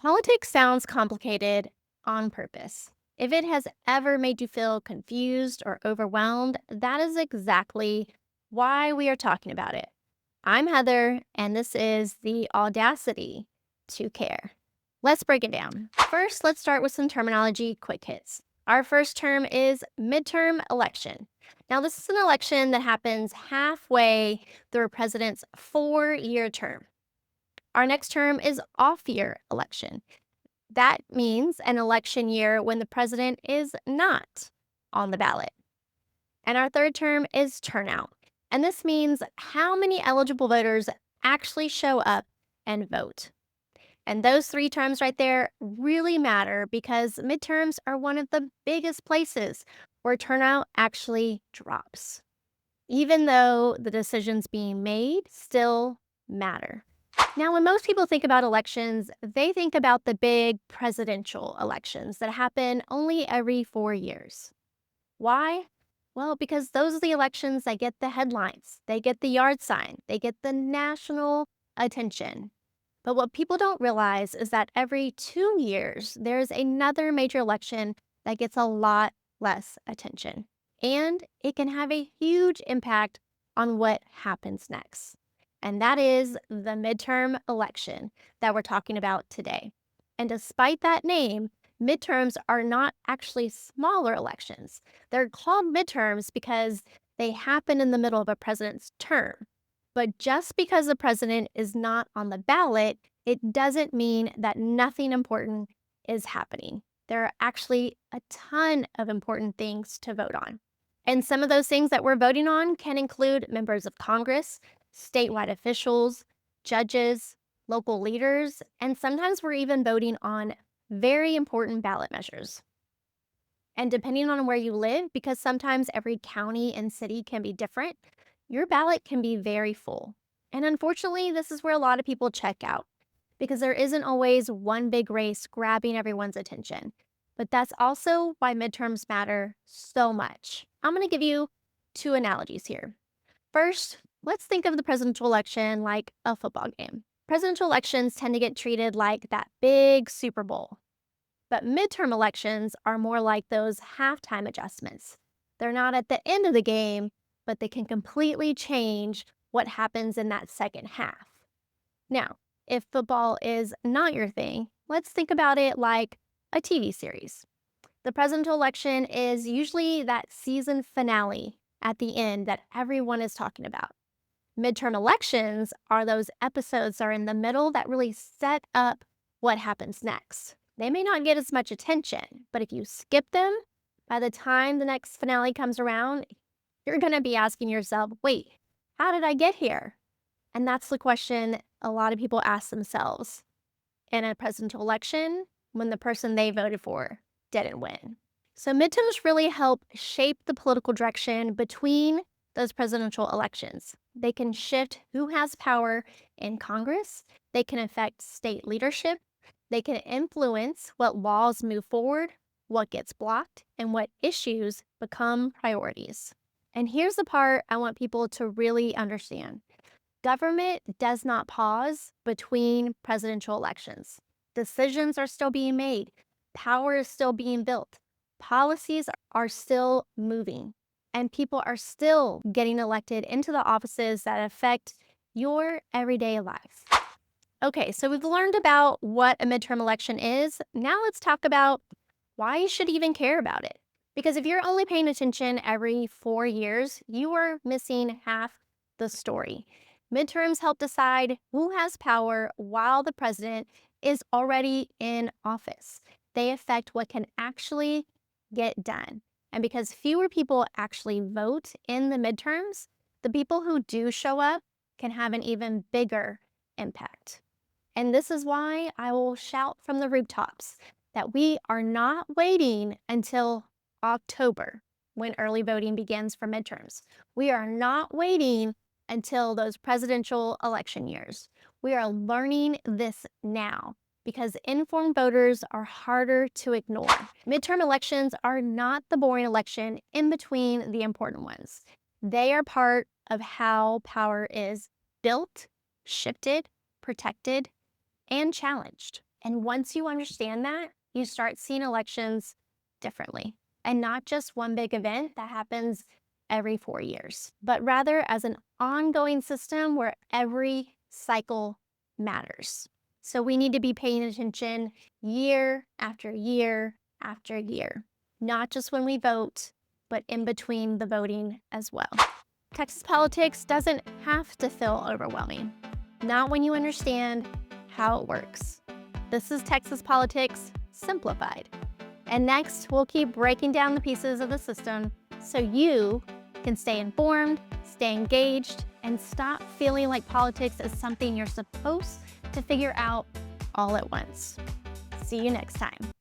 Politics sounds complicated on purpose. If it has ever made you feel confused or overwhelmed, that is exactly why we are talking about it. I'm Heather, and this is the Audacity to Care. Let's break it down. First, let's start with some terminology quick hits. Our first term is midterm election. Now, this is an election that happens halfway through a president's 4-year term. Our next term is off year election. That means an election year when the president is not on the ballot. And our third term is turnout. And this means how many eligible voters actually show up and vote. And those three terms right there really matter because midterms are one of the biggest places where turnout actually drops, even though the decisions being made still matter. Now, when most people think about elections, they think about the big presidential elections that happen only every 4 years. Why? Well, because those are the elections that get the headlines, they get the yard sign, they get the national attention. But what people don't realize is that every 2 years, there's another major election that gets a lot less attention. And it can have a huge impact on what happens next. And that is the midterm election that we're talking about today. And despite that name, midterms are not actually smaller elections. They're called midterms because they happen in the middle of a president's term. But just because the president is not on the ballot, it doesn't mean that nothing important is happening. There are actually a ton of important things to vote on. And some of those things that we're voting on can include members of Congress, statewide officials, judges, local leaders, and sometimes we're even voting on very important ballot measures. And depending on where you live, because sometimes every county and city can be different, your ballot can be very full. And unfortunately, this is where a lot of people check out because there isn't always one big race grabbing everyone's attention. But that's also why midterms matter so much. I'm going to give you two analogies here. First, let's think of the presidential election like a football game. Presidential elections tend to get treated like that big Super Bowl. But midterm elections are more like those halftime adjustments. They're not at the end of the game, but they can completely change what happens in that second half. Now, if football is not your thing, let's think about it like a TV series. The presidential election is usually that season finale at the end that everyone is talking about. Midterm elections are those episodes that are in the middle that really set up what happens next. They may not get as much attention, but if you skip them, by the time the next finale comes around, you're going to be asking yourself, wait, how did I get here? And that's the question a lot of people ask themselves in a presidential election when the person they voted for didn't win. So midterms really help shape the political direction between those presidential elections. They can shift who has power in Congress. They can affect state leadership. They can influence what laws move forward, what gets blocked, and what issues become priorities. And here's the part I want people to really understand. Government does not pause between presidential elections. Decisions are still being made. Power is still being built. Policies are still moving. And people are still getting elected into the offices that affect your everyday life. Okay, so we've learned about what a midterm election is. Now let's talk about why you should even care about it. Because if you're only paying attention every 4 years, you are missing half the story. Midterms help decide who has power while the president is already in office. They affect what can actually get done. And because fewer people actually vote in the midterms, the people who do show up can have an even bigger impact. And this is why I will shout from the rooftops that we are not waiting until October when early voting begins for midterms. We are not waiting until those presidential election years. We are learning this now because informed voters are harder to ignore. Midterm elections are not the boring election in between the important ones. They are part of how power is built, shifted, protected, and challenged. And once you understand that, you start seeing elections differently, and not just one big event that happens every 4 years, but rather as an ongoing system where every cycle matters. So we need to be paying attention year after year after year, not just when we vote, but in between the voting as well. Texas politics doesn't have to feel overwhelming, not when you understand how it works. This is Texas Politics Simplified. And next, we'll keep breaking down the pieces of the system so you can stay informed, stay engaged, and stop feeling like politics is something you're supposed to figure out all at once. See you next time.